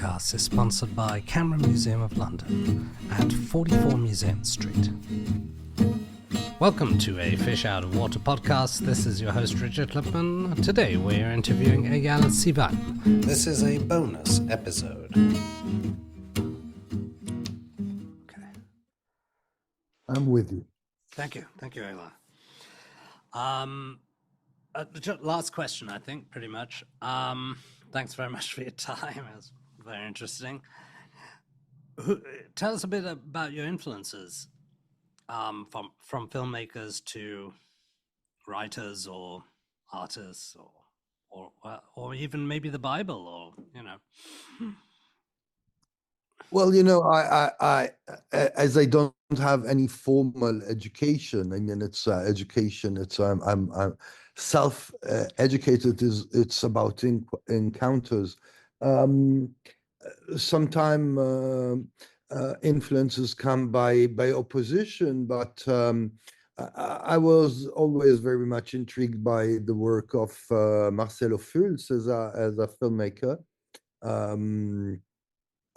podcast is sponsored by Camera Museum of London at 44 Museum Street. Welcome to a Fish Out of Water podcast. This is your host Richard Lipman. Today we are interviewing Eyal Sivan. This is a bonus episode. Okay. I'm with you. Thank you, Eyal. Last question, I think, pretty much. Thanks very much for your time. It was very interesting. Tell us a bit about your influences, from filmmakers to writers or artists, or even maybe the Bible, or Well, I as I don't have any formal education. I mean, it's education. It's I'm self-educated. It's about encounters. Sometimes influences come by opposition, but I was always very much intrigued by the work of Marcelo Fultz as a filmmaker.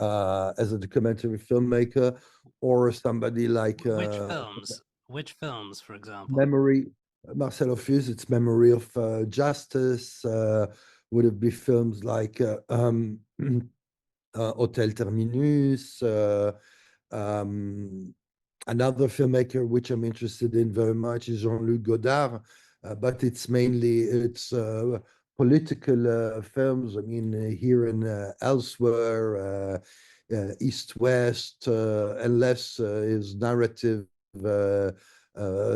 As a documentary filmmaker, or somebody like which films, for example? Marcelo Fultz, it's Memory of Justice, would it be films like Hotel Terminus, another filmmaker which I'm interested in very much is Jean-Luc Godard, but it's mainly political films. I mean, here and elsewhere, East-West, and less is narrative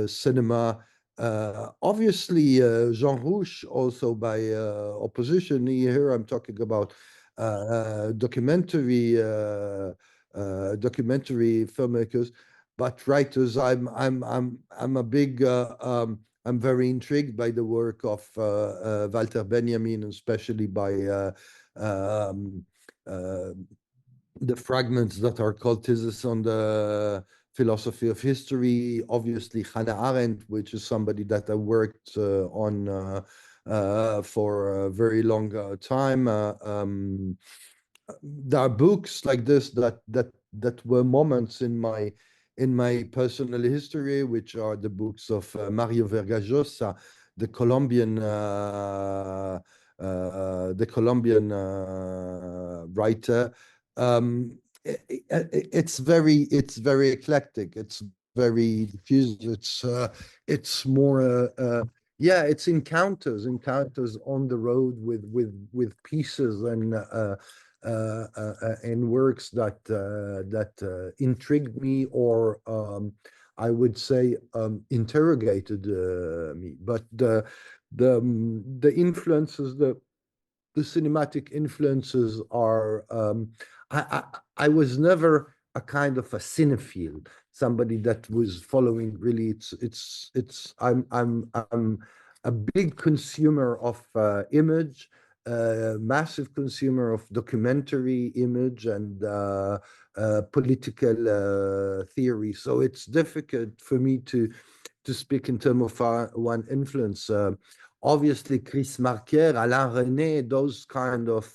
cinema. Obviously, Jean Rouch also by opposition. Here I'm talking about documentary filmmakers, but writers. I'm very intrigued by the work of Walter Benjamin, especially by the fragments that are called Theses on the Philosophy of History. Obviously, Hannah Arendt, which is somebody that I worked on for a very long time. There are books like this that were moments in my personal history, which are the books of Mario Vargas Llosa, the Colombian writer. It's very eclectic. It's very diffused. It's more it's encounters on the road with pieces and works that intrigued me, or I would say interrogated me. But the influences, the cinematic influences are. I was never a kind of a cinephile, somebody that was following really. I'm a big consumer of image. Massive consumer of documentary image and political theory. So it's difficult for me to speak in terms of one influence. Obviously, Chris Marker, Alain René, those kind of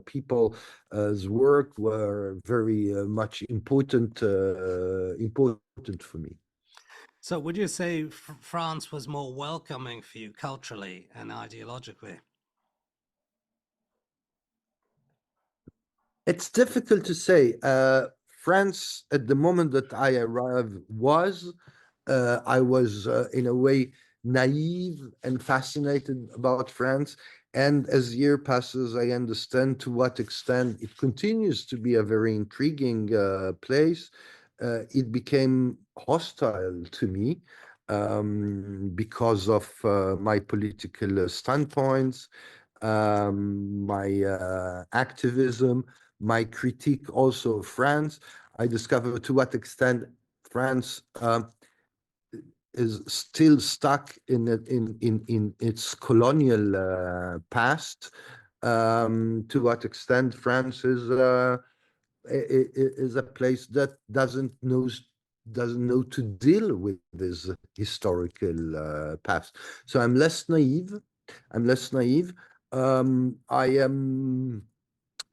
people's work were very much important for me. So would you say France was more welcoming for you culturally and ideologically? It's difficult to say. France, at the moment that I arrived, I was in a way naive and fascinated about France. And as year passes, I understand to what extent it continues to be a very intriguing place. It became hostile to me because of my political standpoints, my activism, my critique also of France. I discovered to what extent France is still stuck in its colonial past. To what extent France is a place that doesn't know to deal with this historical past. So I'm less naive. I am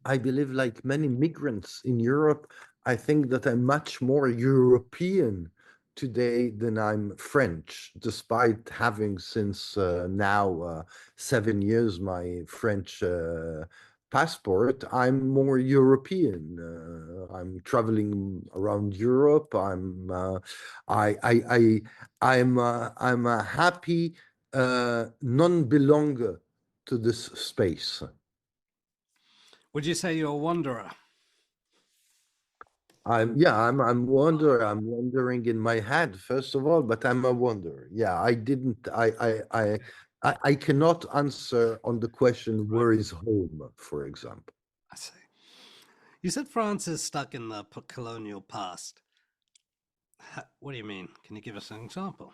I believe, like many migrants in Europe, I think that I'm much more European today than I'm French, despite having since now 7 years my French passport. I'm more European. I'm traveling around Europe. I I'm a happy non-belonger to this space. Would you say you're a wanderer? I'm wondering in my head, first of all, but I'm a wanderer. Yeah, I didn't I cannot answer on the question Right. where is home, for example. I see. You said France is stuck in the colonial past. What do you mean? Can you give us an example?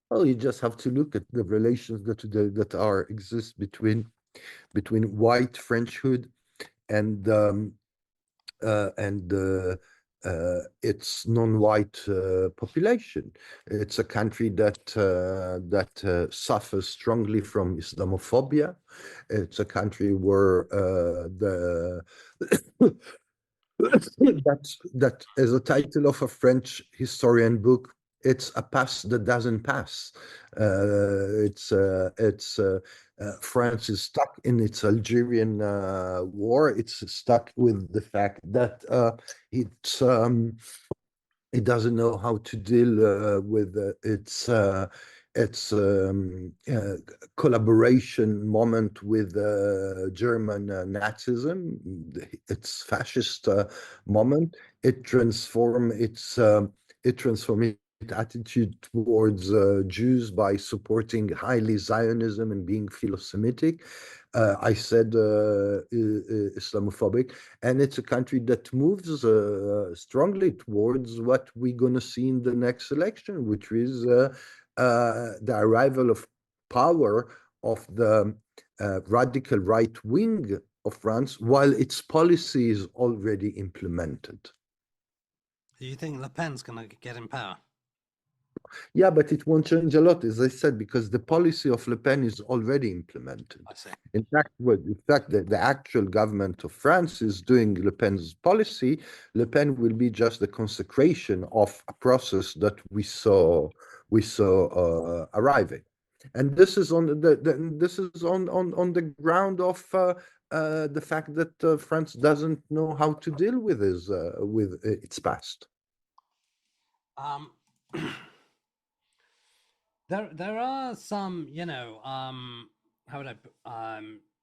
Well, you just have to look at the relations that are exist between white Frenchhood and its non-white population. It's a country that suffers strongly from Islamophobia. It's a country where the that is a title of a French historian book. It's a past that doesn't pass. France is stuck in its Algerian war. It's stuck with the fact that it's it doesn't know how to deal with its collaboration moment with German Nazism, its fascist moment. It transformed its attitude towards Jews by supporting highly Zionism and being philo-Semitic. I said Islamophobic, and it's a country that moves strongly towards what we're going to see in the next election, which is the arrival of power of the radical right wing of France, while its policy is already implemented. Do you think Le Pen's going to get in power? Yeah, but it won't change a lot, as I said, because the policy of Le Pen is already implemented. I see. In fact, the actual government of France is doing Le Pen's policy. Le Pen will be just the consecration of a process that we saw arriving, and this is on the ground of the fact that France doesn't know how to deal with its past. Um, there are some, how would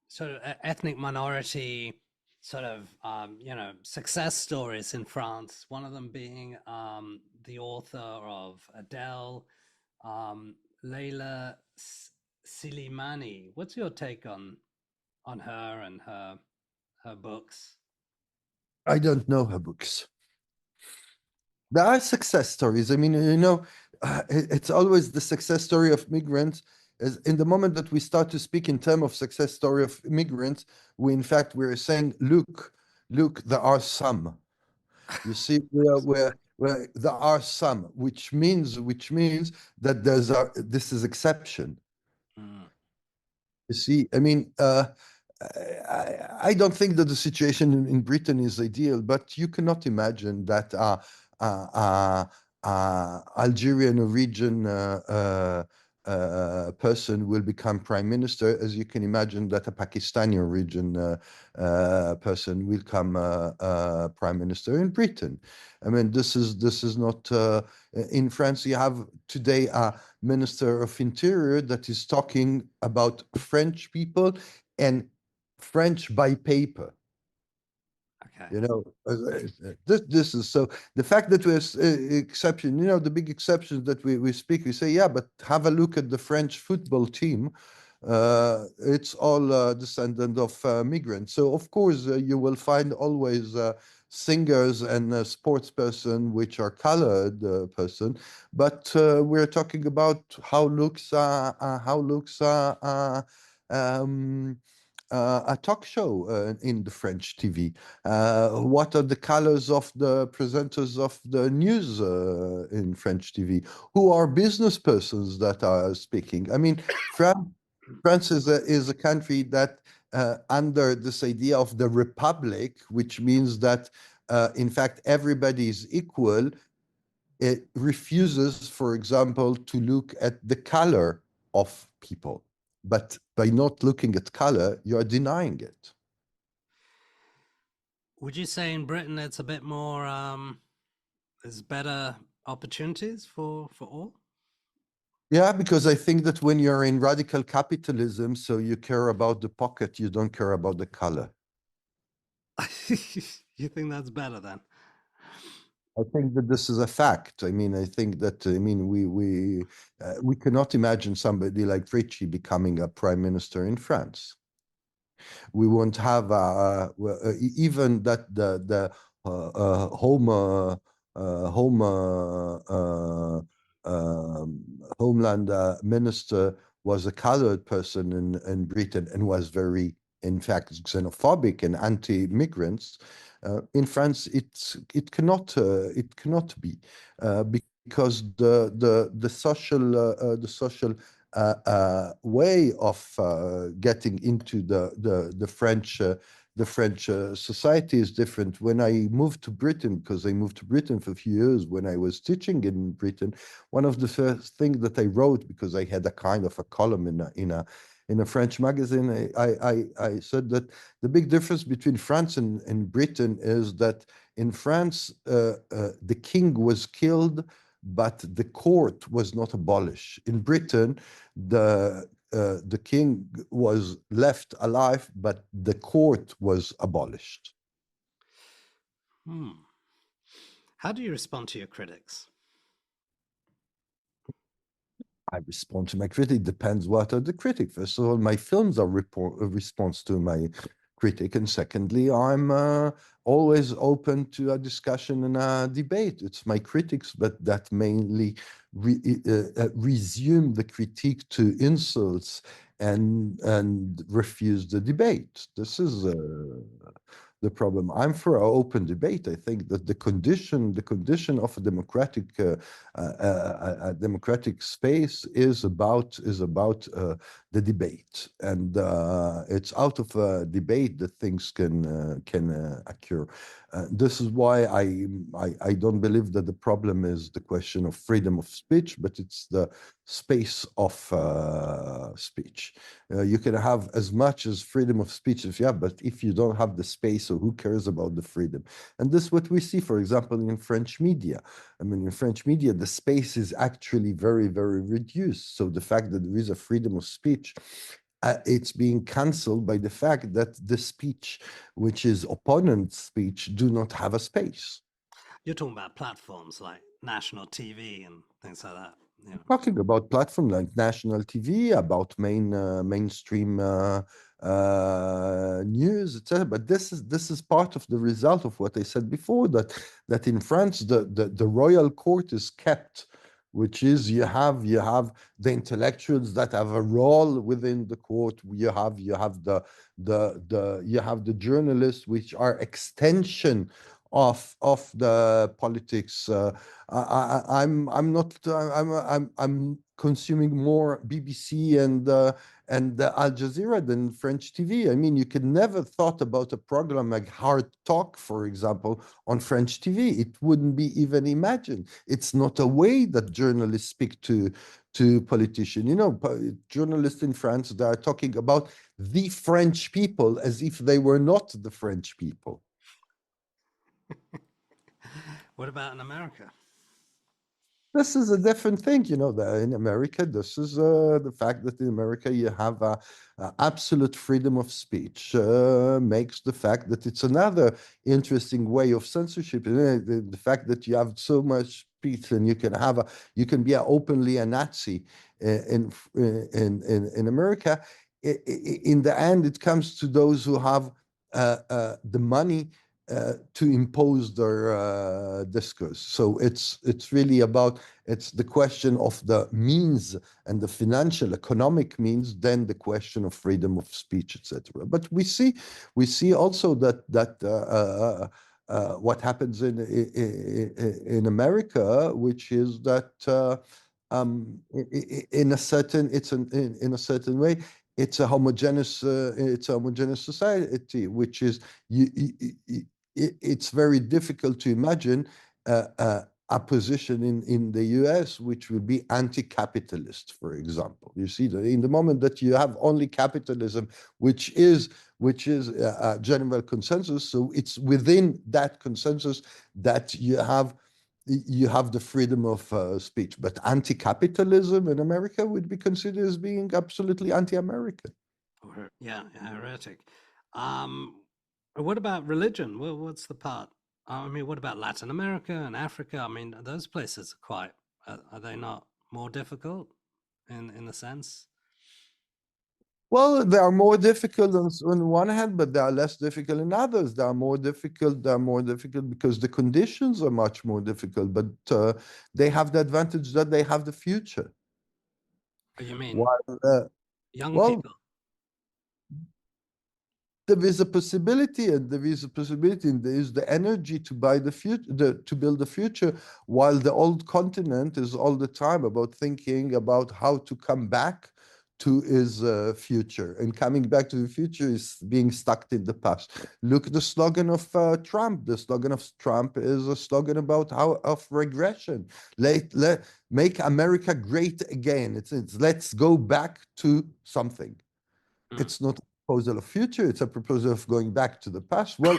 sort of ethnic minority sort of, success stories in France. One of them being the author of Adele, Leila Silimani. What's your take on her and her books? I don't know her books. There are success stories. I mean, it's always the success story of migrants. Is in the moment that we start to speak in terms of success story of immigrants, we're saying, look, there are some. You see, where there are some, which means that this is exception. Mm. You see, I mean, I don't think that the situation in Britain is ideal, but you cannot imagine that Algerian origin person will become prime minister, as you can imagine that a Pakistani origin person will come prime minister in Britain. I mean, this is not in France. You have today a minister of interior that is talking about French people and French by paper. Okay. This is so the fact that there's exception, the big exceptions that we speak, we say, yeah, but have a look at the French football team. It's all descendant of migrants. So of course you will find always singers and sports person which are colored person, but we're talking about um, a talk show in the French TV. What are the colors of the presenters of the news in French TV? Who are business persons that are speaking? I mean, France is a country that under this idea of the republic, which means that in fact everybody is equal. It refuses, for example, to look at the color of people. But by not looking at color, you're denying it. Would you say in Britain it's a bit more, there's better opportunities for all? Yeah, because I think that when you're in radical capitalism, so you care about the pocket, you don't care about the color. You think that's better then? I think that this is a fact. I mean, I think that we cannot imagine somebody like Ricci becoming a prime minister in France. We won't have even that the homeland minister was a colored person in Britain and was very, in fact, xenophobic and anti-immigrants. In France, it cannot be because the social way of getting into the French society is different. When I moved to Britain, because I moved to Britain for a few years when I was teaching in Britain, one of the first things that I wrote, because I had a kind of a column in a French magazine, I said that the big difference between France and Britain is that in France, the king was killed, but the court was not abolished. In Britain, the king was left alive, but the court was abolished. Hmm. How do you respond to your critics? I respond to my critic. Depends what are the critic. First of all, my films are a response to my critic, and secondly, I'm always open to a discussion and a debate. It's my critics, but that mainly resume the critique to insults and refuse the debate. This is the problem. I'm for an open debate. I think that the condition of a democratic space is about the debate, and it's out of a debate that things can occur. This is why I don't believe that the problem is the question of freedom of speech, but it's the space of speech. You can have as much as freedom of speech as you have, but if you don't have the space, so who cares about the freedom? And this is what we see, for example, in French media. I mean, in French media, the space is actually very, very reduced. So the fact that there is a freedom of speech, it's being cancelled by the fact that the speech, which is opponent speech, do not have a space. You're talking about platforms like national TV and things like that. Yeah. Talking about platforms like national TV, about mainstream news, etc. But this is part of the result of what I said before, that in France the royal court is kept, which is you have the intellectuals that have a role within the court. You have the journalists, which are extension of the politics. I'm not. I'm consuming more BBC and Al Jazeera than French TV. I mean, you could never thought about a program like Hard Talk, for example, on French TV. It wouldn't be even imagined. It's not a way that journalists speak to politicians. You know, journalists in France, they are talking about the French people as if they were not the French people. What about in America? This is a different thing, you know. In America, this is the fact that in America you have absolute freedom of speech makes the fact that it's another interesting way of censorship. The fact that you have so much speech and you can be openly a Nazi in America. In the end, it comes to those who have the money to impose their discourse. So it's really about, it's the question of the means and the financial economic means, then the question of freedom of speech, etc. But we see also that what happens in America, which is that in a certain way, it's a homogeneous society, which is it's very difficult to imagine a position in the US which will be anti-capitalist, for example. You see, in the moment that you have only capitalism, which is a general consensus, so it's within that consensus that you have the freedom of speech. But anti-capitalism in America would be considered as being absolutely anti-American. Or, yeah, heretic. Um, what about religion? Well, what's the part? I mean, what about Latin America and Africa? I mean, those places are quite. Are they not more difficult in the sense? Well, they are more difficult on one hand, but they are less difficult in others. They are more difficult. They are more difficult because the conditions are much more difficult. But they have the advantage that they have the future. Oh, you mean While, young well, people? there is a possibility, and there is the energy to buy the future, to build the future, while the old continent is all the time about thinking about how to come back to his future, and coming back to the future is being stuck in the past. Look at the slogan of Trump. The slogan of Trump is a slogan about how of regression. Make America great again. It's let's go back to something. Mm. It's not a proposal of future, it's a proposal of going back to the past. Well,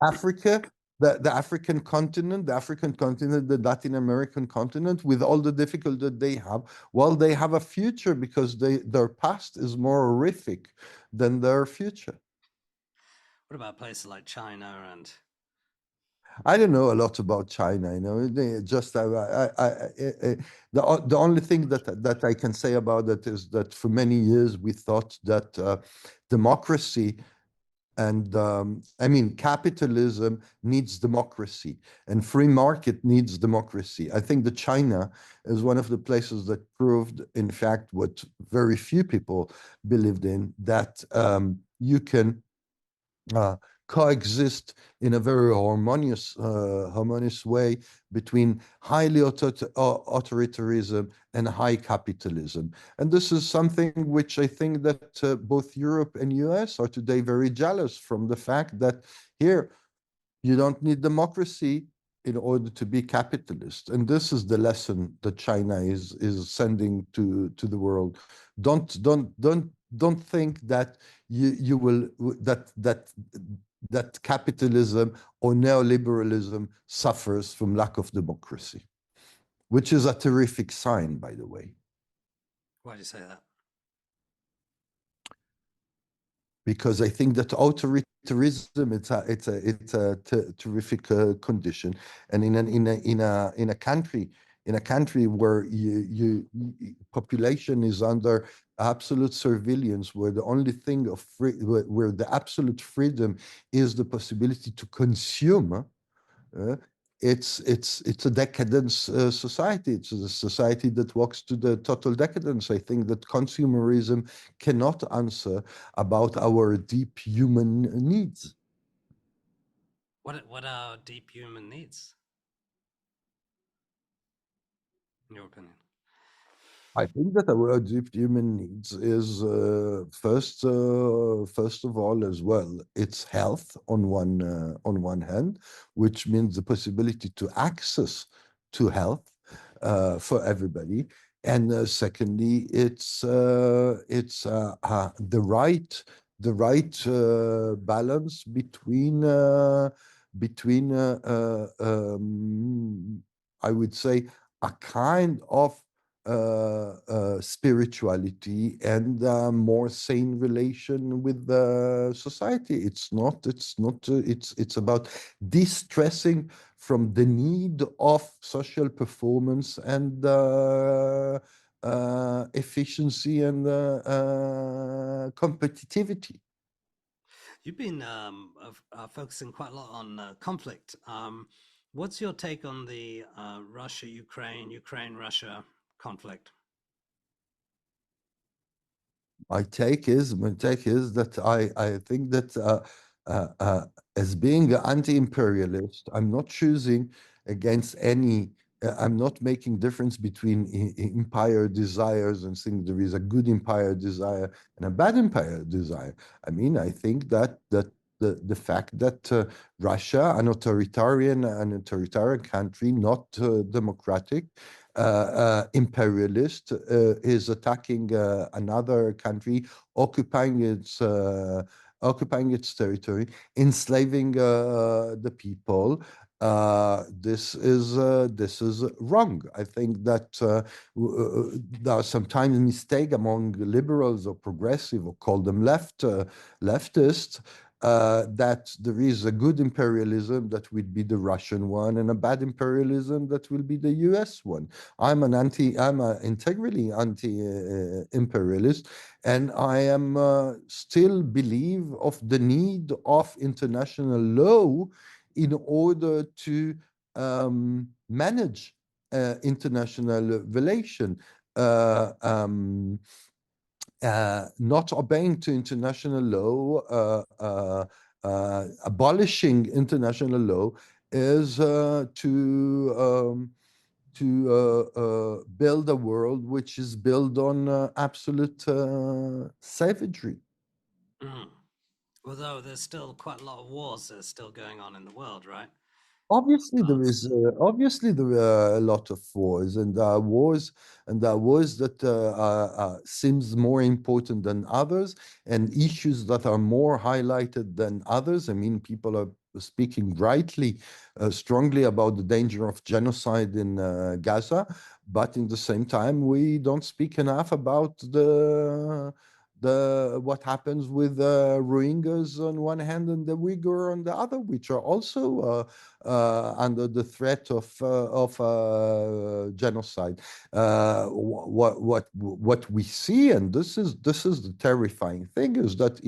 Africa, the African continent, the Latin American continent, with all the difficulty that they have, well, they have a future because their past is more horrific than their future. What about places like China and? I don't know a lot about China. They just the only thing that I can say about it is that for many years we thought that democracy and I mean, capitalism needs democracy and free market needs democracy. I think that China is one of the places that proved, in fact, what very few people believed in, that you can uh, coexist in a very harmonious way between highly authoritarianism and high capitalism. And this is something which I think that both Europe and US are today very jealous from the fact that here you don't need democracy in order to be capitalist. And this is the lesson that China is sending to the world. Don't think that you will that capitalism or neoliberalism suffers from lack of democracy, which is a terrific sign, by the way. Why do you say that? Because I think that authoritarianism it's a terrific condition, and in a country where population is under absolute surveillance, where the only thing where the absolute freedom is the possibility to consume. Uh, it's a decadence society. It's a society that walks to the total decadence. I think that consumerism cannot answer about our deep human needs. What are deep human needs, in your opinion? I think that our deep human needs is first of all, as well, it's health on one hand, which means the possibility to access to health for everybody, and secondly, it's the right balance between I would say a kind of spirituality and more sane relation with the society. It's about de-stressing from the need of social performance and efficiency and competitivity. You've been focusing quite a lot on conflict. What's your take on the Russia-Ukraine, Ukraine-Russia conflict? My take is that I think that as being an anti-imperialist, I'm not choosing against any I'm not making difference between empire desires and saying there is a good empire desire and a bad empire desire. I mean, I think that the fact that Russia, an authoritarian country, not democratic, imperialist, is attacking another country, occupying its occupying its territory, enslaving the people. This is wrong. I think that there are sometimes mistake among liberals or progressive, or call them leftists, that there is a good imperialism that will be the Russian one, and a bad imperialism that will be the US one. I'm an integrally anti-imperialist, and I am still believe of the need of international law in order to manage international relation. Uh, um, not obeying to international law, abolishing international law is to build a world which is built on absolute savagery. Mm. Although there's still quite a lot of wars that are still going on in the world, right? Advanced. Obviously there are a lot of wars, and there are wars, that seems more important than others, and issues that are more highlighted than others. I mean, people are speaking rightly, strongly about the danger of genocide in Gaza, but in the same time, we don't speak enough about the what happens with the Rohingyas on one hand and the Uyghur on the other, which are also under the threat of genocide. What we see, and this is the terrifying thing, is that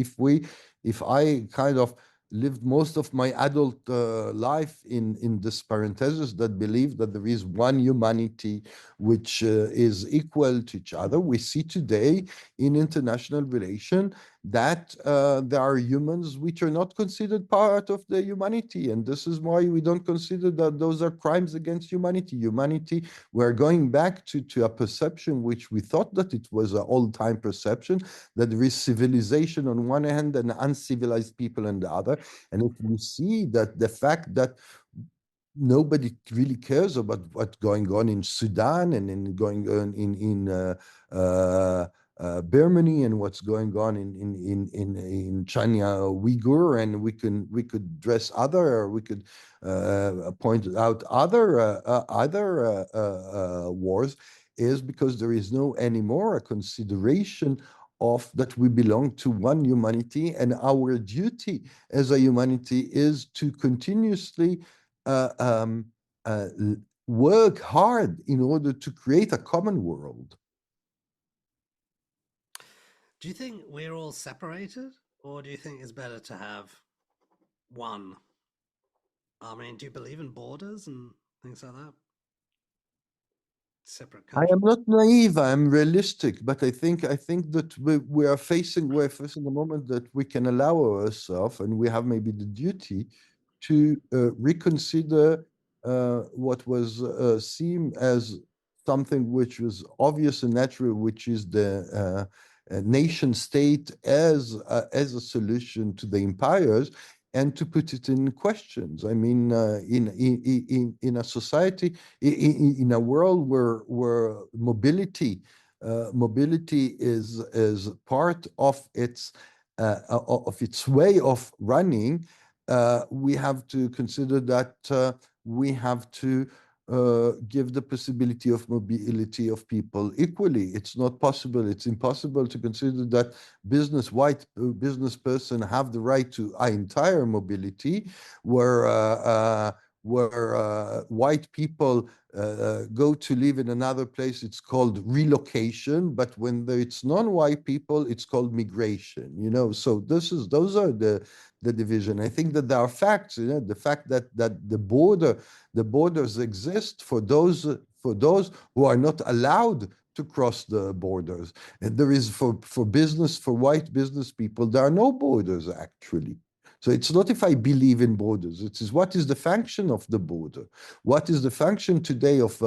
if I kind of lived most of my adult life in this parenthesis that believe that there is one humanity which is equal to each other, we see today in international relation that there are humans which are not considered part of the humanity, and this is why we don't consider that those are crimes against humanity. We're going back to a perception which we thought that it was an old-time perception, that there is civilization on one hand and uncivilized people on the other. And if we see that the fact that nobody really cares about what's going on in Sudan and in going on in Burmany, and what's going on in China Uyghur, and we could dress other, or we could point out other wars, is because there is no anymore a consideration of that we belong to one humanity, and our duty as a humanity is to continuously uh, um, uh, work hard in order to create a common world. Do you think we're all separated, or do you think it's better to have one? I mean, do you believe in borders and things like that? Separate I am countries? not naive. I am realistic, but I think that we're facing a moment that we can allow ourselves, and we have maybe the duty to reconsider what was seen as something which was obvious and natural, which is the nation state as a solution to the empires, and to put it in questions. I mean, in a society, in a world where mobility is part of its way of running. We have to consider that we have to give the possibility of mobility of people equally. It's not possible. It's impossible to consider that white business person have the right to entire mobility, where white people go to live in another place. It's called relocation, but when it's non-white people, it's called migration. So those are the division. I think that there are facts. The fact that the borders exist for those who are not allowed to cross the borders. And there is for white business people, there are no borders actually. So it's not if I believe in borders. It is what is the function of the border? What is the function today of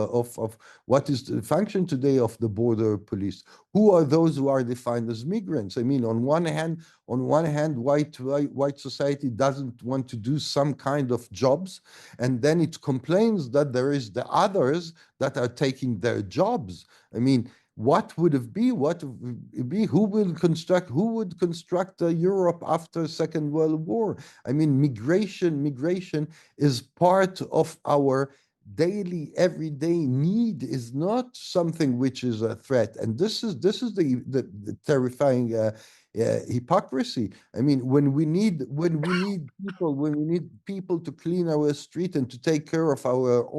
what is the function today of the border police? Who are those who are defined as migrants? I mean, on one hand, white society doesn't want to do some kind of jobs, and then it complains that there is the others that are taking their jobs. I mean, what would it be? What would it be? Who would construct Europe after Second World War? I mean, migration is part of our daily, everyday need, is not something which is a threat. And this is the terrifying hypocrisy. I mean, when we need people to clean our street and to take care of our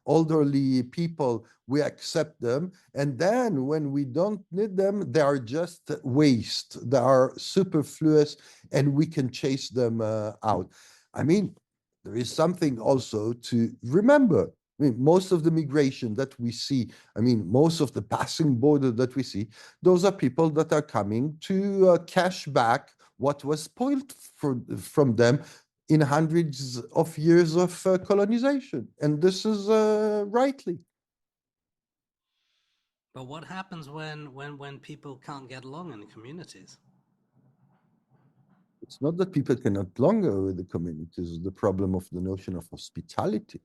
elderly people, we accept them. And then when we don't need them, they are just waste. They are superfluous, and we can chase them out. I mean, there is something also to remember. I mean, most of the migration that we see, I mean, most of the passing border that we see, those are people that are coming to cash back what was spoiled from them in hundreds of years of colonization. And this is rightly. But what happens when people can't get along in the communities? It's not that people cannot longer with the communities, the problem of the notion of hospitality.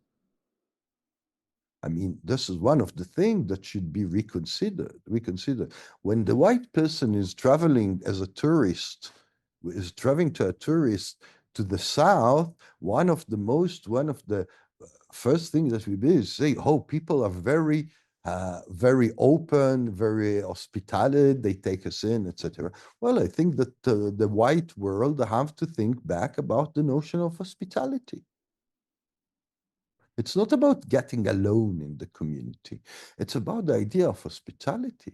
I mean, this is one of the things that should be reconsidered. When the white person is traveling as a tourist, is traveling to a tourist to the south, one of the first things that we do is say, oh, people are very open, very hospitable, they take us in, etc. Well, I think that the white world have to think back about the notion of hospitality. It's not about getting alone in the community. It's about the idea of hospitality.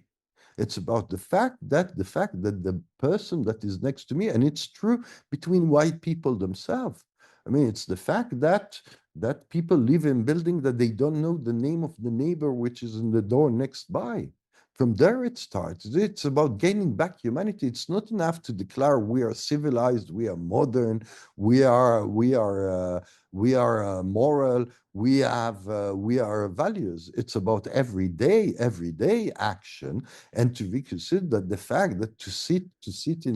It's about the fact that the person that is next to me, and it's true between white people themselves. I mean, it's the fact that people live in building that they don't know the name of the neighbor which is in the door next by. From there it starts. It's about gaining back humanity. It's not enough to declare we are civilized, we are modern, we are moral, we are values. It's about everyday action, and to reconsider that the fact that to sit in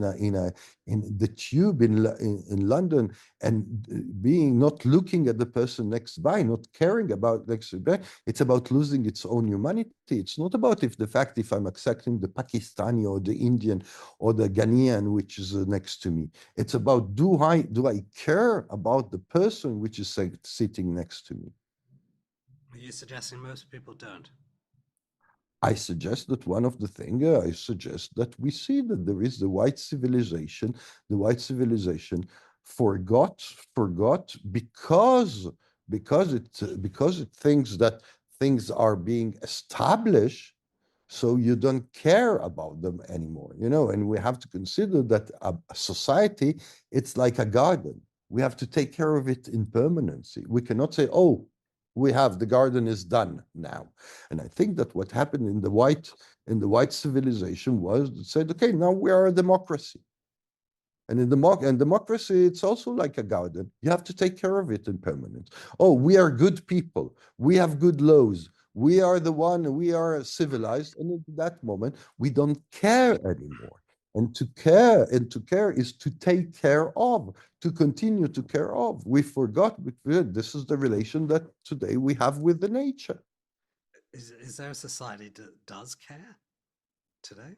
the tube in London and being not looking at the person next by, not caring about next by, it's about losing its own humanity. It's not about if the fact if I'm accepting the Pakistani or the Indian or the Ghanaian which is next to me. It's about do I care about the person which is sitting next to me? Are you suggesting most people don't? I suggest that one of the things I suggest that we see that there is the white civilization forgot because it thinks that things are being established, so you don't care about them anymore, and we have to consider that a society, it's like a garden. We have to take care of it in permanency. We cannot say, oh, the garden is done now. And I think that what happened in the white civilization was it said, okay, now we are a democracy. And in democracy, it's also like a garden. You have to take care of it in permanence. Oh, we are good people. We have good laws. We are civilized. And at that moment, we don't care anymore. And to care is to take care of, to continue to care of. We forgot this is the relation that today we have with the nature. Is there a society that does care today?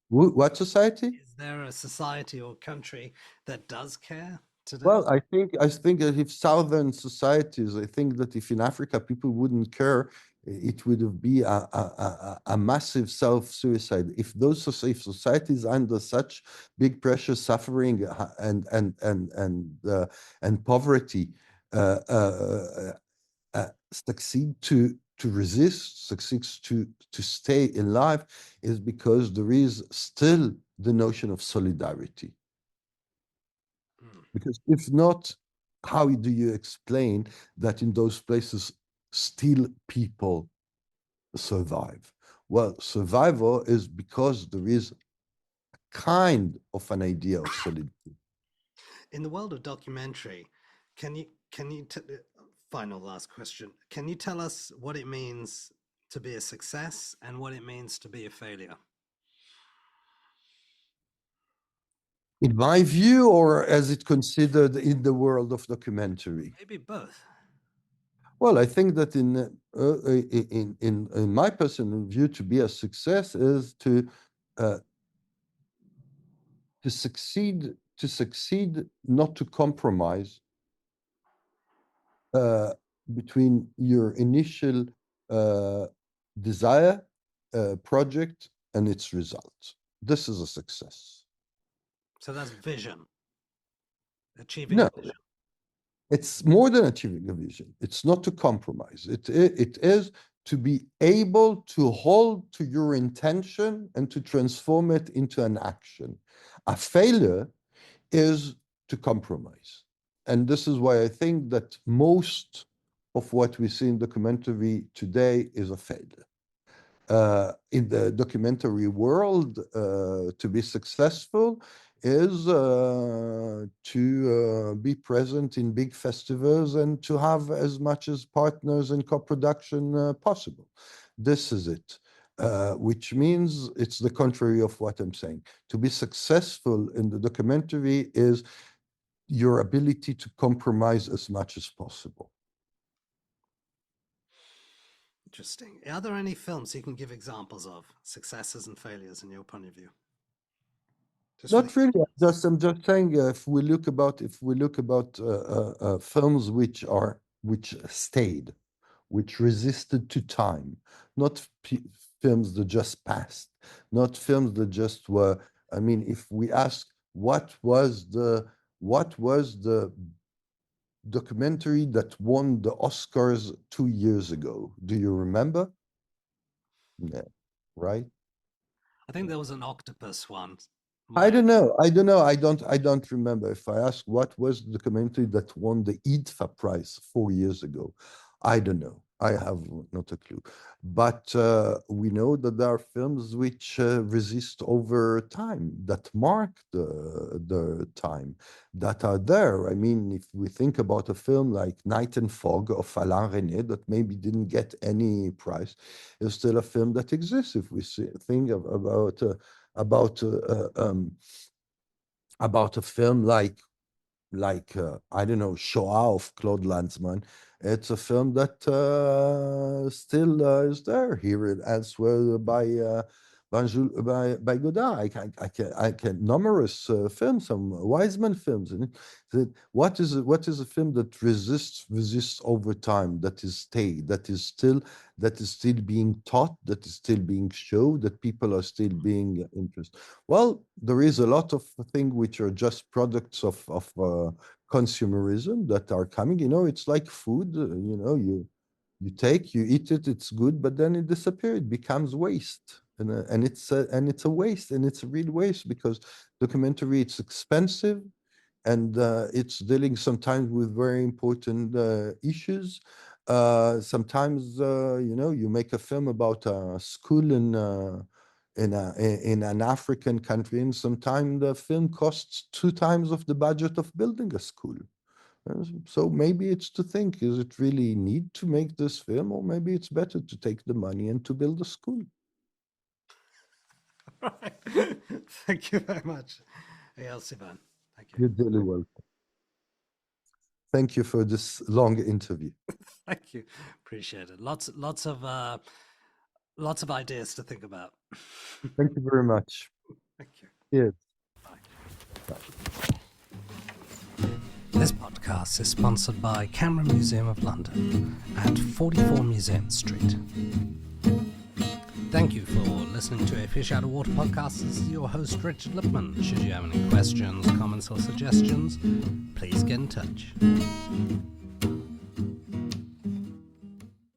What society? Is there a society or country that does care today? Well, I think that if southern societies, I think that if in Africa people wouldn't care, it would be a massive self-suicide. If societies under such big pressure, suffering, and poverty uh, uh, succeed to resist, succeeds to stay in life, is because there is still the notion of solidarity. Hmm. Because if not, how do you explain that in those places still people survive? Well, survival is because there is kind of an idea of solidarity. In the world of documentary, final last question. Can you tell us what it means to be a success and what it means to be a failure? In my view, or as it considered in the world of documentary? Maybe both. Well, I think that in my personal view, to be a success is uh, to succeed, not to compromise uh, between your initial uh, desire, project, and its result. This is a success. So that's vision, achieving No, a vision. it's more than achieving a vision. It's not to compromise. It is to be able to hold to your intention and to transform it into an action. A failure is to compromise. And this is why I think that most of what we see in documentary today is a failure. In the documentary world, to be successful is to be present in big festivals and to have as much as partners in co-production possible. This is it, which means it's the contrary of what I'm saying. To be successful in the documentary is your ability to compromise as much as possible. Interesting. Are there any films you can give examples of successes and failures in your point of view? Just for the Not really. I'm just saying if we look about films which stayed, which resisted to time, not films that just passed, not films that just were. I mean, if we ask what was the documentary that won the Oscars 2 years ago? Do you remember? Yeah, right. I think there was an octopus one I where don't know. I don't know. I don't remember. If I ask what was the documentary that won the IDFA prize 4 years ago, I don't know. I have not a clue. But we know that there are films which resist over time, that mark the time, that are there. I mean, if we think about a film like Night and Fog of Alain Resnais, that maybe didn't get any prize, is still a film that exists. If we think about about a film like I don't know, Shoah of Claude Lanzmann. It's a film that still is there here and elsewhere by Godard. I can numerous films, some Wiseman films. And what is a film that resists over time, that is still being taught, that is still being shown, that people are still being interested. Well, there is a lot of things which are just products of consumerism that are coming. It's like food. You eat it, it's good, but then it disappears. It becomes waste, and it's a waste, and it's a real waste because documentary, it's expensive, and it's dealing sometimes with very important issues. Sometimes you make a film about a school in an African country, and sometimes the film costs 2 times of the budget of building a school. So maybe it's to think, is it really need to make this film, or maybe it's better to take the money and to build a school? right. Thank you very much, Eyal Sivan. Thank you. You're really welcome. Thank you for this long interview. Thank you. Appreciate it. Lots of ideas to think about. Thank you very much. Thank you. Yes. Bye. This podcast is sponsored by Camera Museum of London at 44 Museum Street. Thank you for listening to a Fish Out of Water podcast. This is your host, Richard Lipman. Should you have any questions, comments, or suggestions, please get in touch.